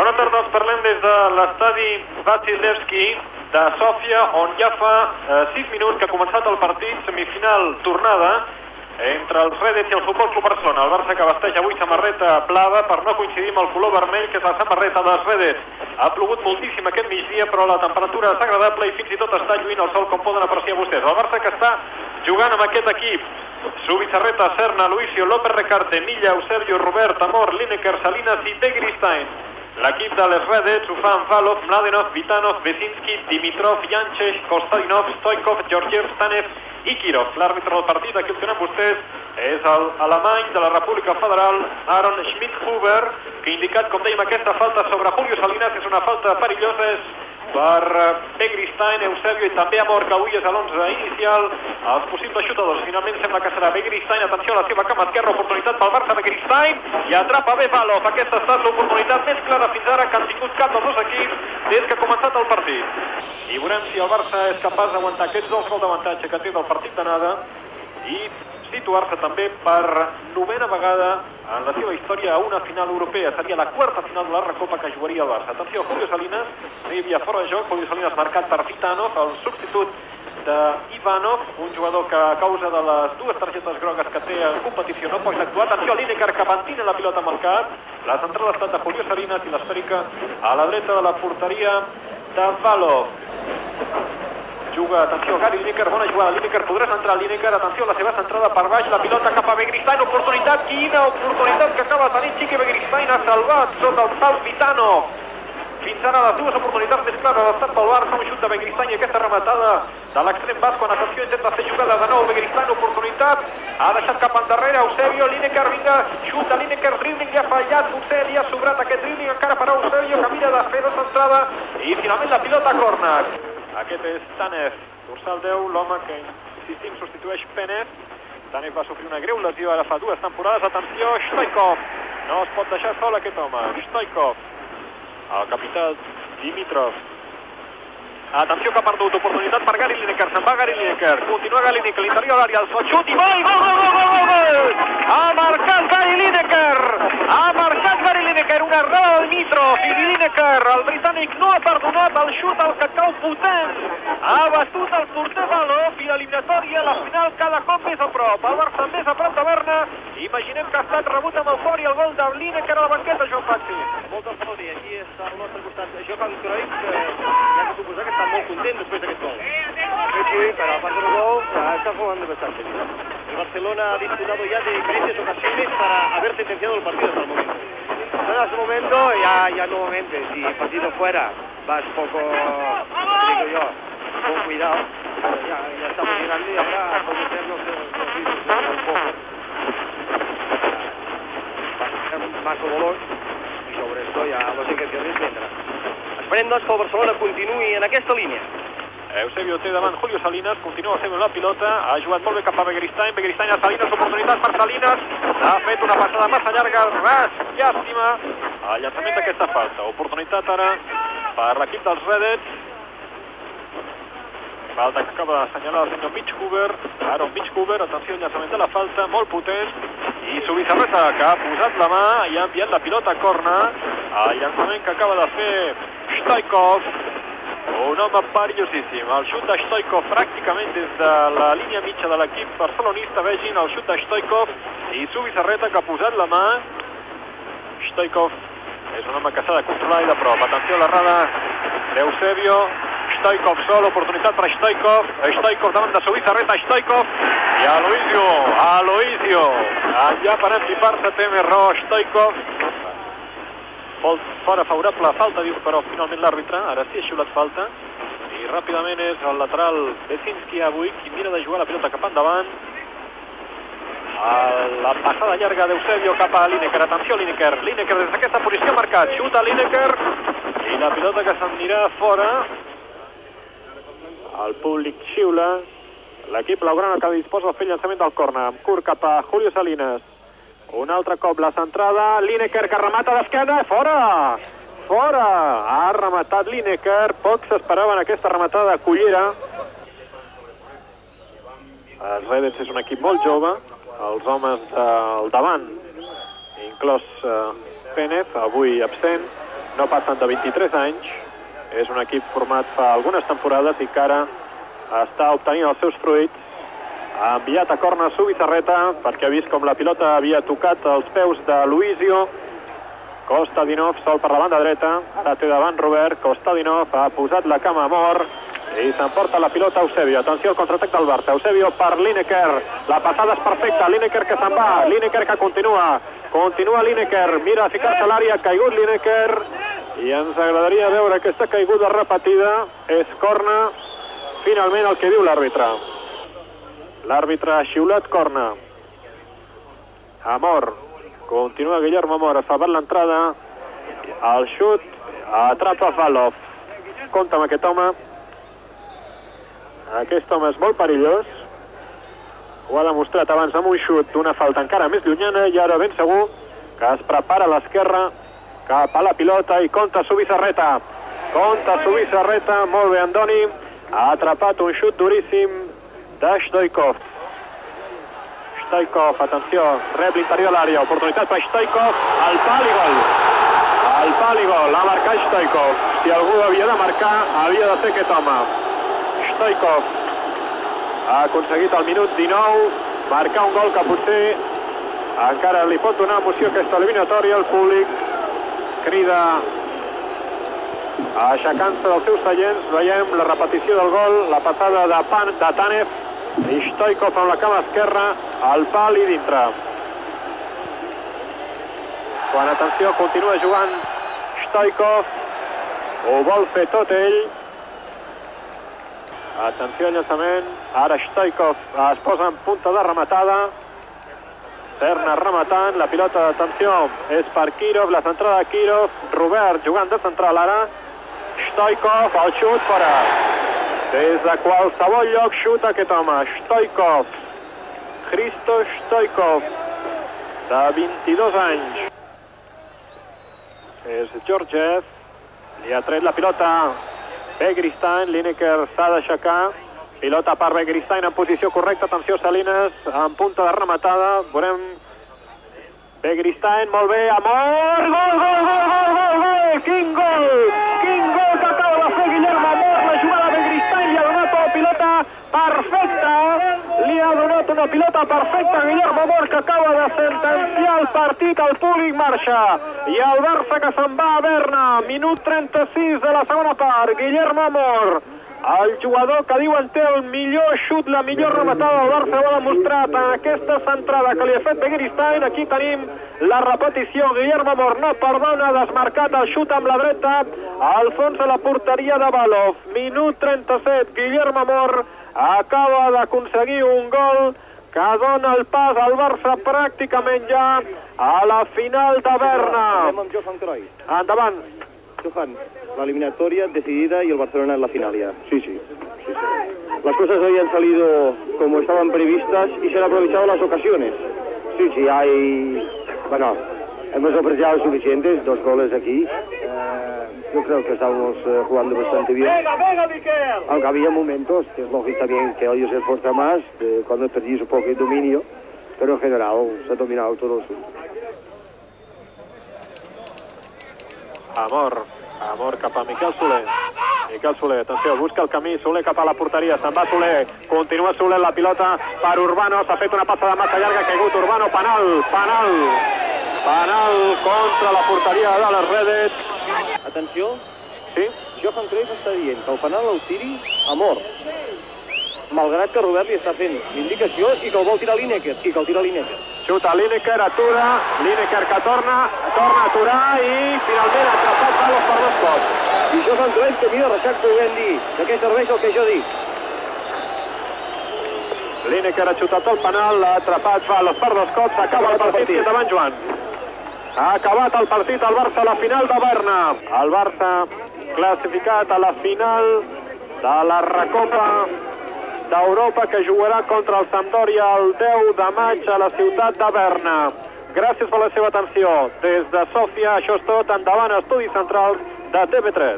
Bona tarda, els parlem des de l'estadi Vasilevski de Sòfia, on ja fa 6 minuts que ha començat el partit, semifinal tornada entre els Redets i el Futbol Club Barcelona. El Barça que vesteix avui samarreta blava per no coincidir amb el color vermell, que és la samarreta dels Redets. Ha plogut moltíssim aquest migdia, però la temperatura és agradable i fins i tot està lluint el sol, com poden apreciar vostès. El Barça que està jugant amb aquest equip: Zubizarreta, Serna, Luisio, López Recarte, Milla, Eusebio, Robert, Amor, Lineker, Salinas i Begristain. L'equip de les Redets ho fa amb Valov, Mladenov, Vitanov, Vesinski, Dimitrov, Jančeš, Kostadinov, Stoikov, Georgiev, Stanev i Kirov. L'àrbitre del partit, aquí el tenen vostès, és l'alemany de la República Federal, Aaron Schmidhuber, que ha indicat, com dèiem, aquesta falta sobre Julio Salinas és una falta perillosa, és per Begristain, Eusebio i també Amor, que avui és a l'11 inicial. Els possibles xutadors finalment sembla que serà Begristain. Atenció a la seva cama esquerra, oportunitat pel Barça, Begristain, i atrapa bé Valov. Aquesta ha estat l'oportunitat més clara fins ara que han tingut cap dels dos equips des que ha començat el partit. I veurem si el Barça és capaç d'aguantar aquests 2 gols d'avantatge que té del partit d'anada i situar-se també per 9a vegada en la seva història a una final europea. Seria la 4a final de la Recopa que jugaria el Barça. Atenció, Julio Salinas, no hi havia fora de joc. Julio Salinas marcat per Vitanov, el substitut d'Ivanov, un jugador que a causa de les 2 targetes grogues que té en competició no pot actuar. Atenció a Lineker, que pentina la pilota amb el cap. La centrada ha estat de Julio Salinas i l'esfèrica a la dreta de la porteria de Valov. Juga, atenció, Gary Lineker, bona jugada, Lineker, podrà centrar Lineker, atenció a la seva centrada per baix, la pilota cap a Begristain, oportunitat, quina oportunitat que acaba tenint Chiqui Begristain, ha salvat sota el pal Vitanov. Fins ara les 2 oportunitats més clares han estat pel Barça, un xut de Begristain i aquesta rematada de l'extrem basc, quan atenció intenta fer jugada de nou, Begristain, oportunitat, ha deixat cap endarrere, Eusebio, Lineker, vinga, xuta Lineker, dribbling, li ha fallat, potser li ha sobrat aquest dribbling, encara per Eusebio, que mira de fer la centrada i finalment la pilota a córner. Aquest és Stanev, dorsal 10, l'home que, insistim, substitueix Penev. Stanev va sofrir una greu lesió ara fa 2 temporades. Atenció, Stoikov, no es pot deixar sol aquest home. Stoikov, el capità Dimitrov. Atenció que ha perdut oportunitat per Gary Lineker, se'n va Gary Lineker, continua Gary Lineker, l'interior de l'àrea, el xut i gol, gol, gol, gol, gol, gol! Ha marcat Gary Lineker! Ha marcat Gary Lineker, una errada del Dimitrov i Lineker, el britànic no ha perdonat el xut al que cau potent, ha batut el porter Valov i l'eliminatòria, la final cada cop més a prop, el Barça més a prop de Berna. Imaginem que ha estat rebut amb eufòria el gol de Lineker a la banqueta, Joan Patxi. Molta eufòria, aquí és al nostre costat Johan Cruyff, que ja que suposar que està molt content después d'aquest gol. Sí, pero aparte del gol, está jugando bastante bien. El Barcelona ha disfrutado ya de diferentes ocasiones para haber sentenciado el partido hasta el momento. Bueno, hasta el momento, ya nuevamente, si el partido fuera, vas poco, digo yo, con cuidado. Ya estamos llegando y ahora podemos ser los un poco. Más dolor i sobre esto ja les intencions vendran. Esperem doncs que el Barcelona continuï en aquesta línia. Eusebio té davant Julio Salinas, continua fent la pilota, ha jugat molt bé cap a Begristain, Begristain a Salinas, oportunitat per Salinas, ha fet una passada massa llarga, llàstima, el llançament d'aquesta falta. Oportunitat ara per l'equip dels Redets, falta que acaba d'assenyalar el senyor Mitchhuber, Aaron Mitchhuber, atenció al llançament de la falta, molt potent, i Zubizarreta, que ha posat la mà i ha enviat la pilota a córner, el llançament que acaba de fer Stoikov, un home perillosíssim. El xut de Stoikov pràcticament des de la línia mitja de l'equip barcelonista, vegin el xut de Stoikov i Zubizarreta que ha posat la mà. Stoikov és un home que s'ha de controlar i de prop. Atenció a l'errada d'Eusebio, Stoikov sol, oportunitat per Stoikov, Stoikov davant de Zubizarreta, Stoikov i Aloisio, allà per empipar-se, té més raó Stoikov. Fora favorable, falta, diu, però finalment l'àrbitre, ara sí ha xiulat falta, i ràpidament és el lateral Vesinski avui, qui mira de jugar la pilota cap endavant. La passada llarga d'Eusebio cap a Lineker, atenció Lineker, Lineker des d'aquesta posició marcat, xuta Lineker, i la pilota que s'anirà fora. El públic xiula, l'equip blaugrana que disposa de fer llançament del córner, curt cap a Julio Salinas. Un altre cop la centrada, Lineker que remata d'esquena, fora! Fora! Ha rematat Lineker, poc s'esperaven aquesta rematada de Cullera. Els Redets és un equip molt jove, els homes del davant, inclòs Penev, avui absent, no passen de 23 anys. És un equip format fa algunes temporades i que ara està obtenint els seus fruits. Ha enviat a corna Zubizarreta perquè ha vist com la pilota havia tocat els peus de Luizio. Kostadinov sol per la banda dreta, la té davant Robert. Kostadinov ha posat la cama a Amor i s'emporta la pilota Eusebio. Atenció al contraatac del Barça. Eusebio per Lineker. La passada és perfecta. Lineker que se'n va. Lineker que continua. Continua Lineker. Mira a ficar-se a l'àrea. Ha caigut Lineker. I ens agradaria veure aquesta caiguda repetida. És corna. Finalment el que diu l'àrbitre. L'àrbitre ha xiulat corna. Amor. Continua Guillermo Amor. Ha salvat l'entrada. El xut. Atrapa Valov. Compte amb aquest home. Aquest home és molt perillós. Ho ha demostrat abans amb un xut d'una falta encara més llunyana i ara ben segur que es prepara a l'esquerra cap a la pilota i compta Zubizarreta. Compta Zubizarreta. Molt bé, Andoni. Ha atrapat un xut duríssim de Stoikov. Stoikov, atenció, rep l'interior de l'àrea. Oportunitat per Stoikov. Al pal i gol. Al pal i gol. Ha marcat Stoikov. Si algú havia de marcar, havia de ser aquest home. Stoikov ha aconseguit al minut 19 marcar un gol que potser encara li pot donar emoció a aquesta eliminatòria. El públic crida aixecant-se dels seus seients. Veiem la repetició del gol, la passada de Tanev i Stoikov amb la cama esquerra al pal i dintre. Quan, atenció, continua jugant Stoikov, ho vol fer tot ell. Atenció al llançament. Ara Stoikov es posa en punta de rematada. Serna rematant. La pilota, atenció, és per Kirov. La centrada de Kirov. Robert jugant de central ara. Stoikov, el xut fora. Des de qualsevol lloc xuta aquest home. Stoikov. Hristo Stoikov, de 22 anys. És Georgiev. Li ha tret la pilota Begristain. Lineker s'ha d'aixecar. Pilota per Begristain en posició correcta. Atenció, Salinas en punta de rematada. Veurem Begristain, molt bé. Amor! Gol, gol, gol, gol, gol, gol! Quin gol! Quin gol que acaba de fer Guillermo Amor! La jugada de Begristain li ha donat una pilota perfecta. Li ha donat una pilota perfecta a Guillermo Amor, que acaba de sentenciar el partit. El públic marxa. I el Barça que se'n va a Berna. Minut 36 de la segona part. Guillermo Amor, el jugador que diuen té el millor xut, la millor rematada del Barça, ho ha demostrat en aquesta centrada que li ha fet Begristain. Aquí tenim la repetició. Guillermo Amor no perdona, desmarcat el xut amb la dreta al fons de la porteria de Valov. Minut 37. Guillermo Amor acaba d'aconseguir un gol que dona el pas al Barça pràcticament ja a la final de Berna. Amb Johan Cruyff. Endavant. Johan, la eliminatoria decidida y el Barcelona en la final ya. Sí. Las cosas hoy han salido como estaban previstas y se han aprovechado las ocasiones. Sí, bueno, hemos apreciado suficientes, 2 goles aquí. Yo creo que estamos jugando bastante bien. Venga, Miquel. Aunque había momentos, que es lógico también que ellos se esfuerzan más, cuando perdís un poco de dominio, pero en general se ha dominado todo. Amor cap a Miquel Soler. Miquel Soler, atenció, busca el camí. Soler cap a la porteria, se'n va Soler. Continua Soler, la pilota per Urbano. S'ha fet una passada massa llarga, ha caigut Urbano. Penal contra la porteria de les Redet. Atenció. Sí? Johan Cruyff està dient que el penal el tiri Amor, malgrat que Robert li està fent l'indicació i que el vol tirar Lineker, Xuta Lineker, atura, Lineker que torna a aturar i finalment ha atrapat Valov per 2 cops. I Johan Cruyff que mira Reixac podent dir de què serveix el que jo dic. Lineker ha xutat el penal, l'ha atrapat Valov per 2 cops, acaba el partit que davant Joan. Ha acabat el partit al Barça a la final de Berna. El Barça classificat a la final de la Recopa d'Europa que jugarà contra el Sampdoria el 10 de maig a la ciutat de Berna. Gràcies per la seva atenció. Des de Sòfia, això és tot. Endavant, estudis centrals de TV3.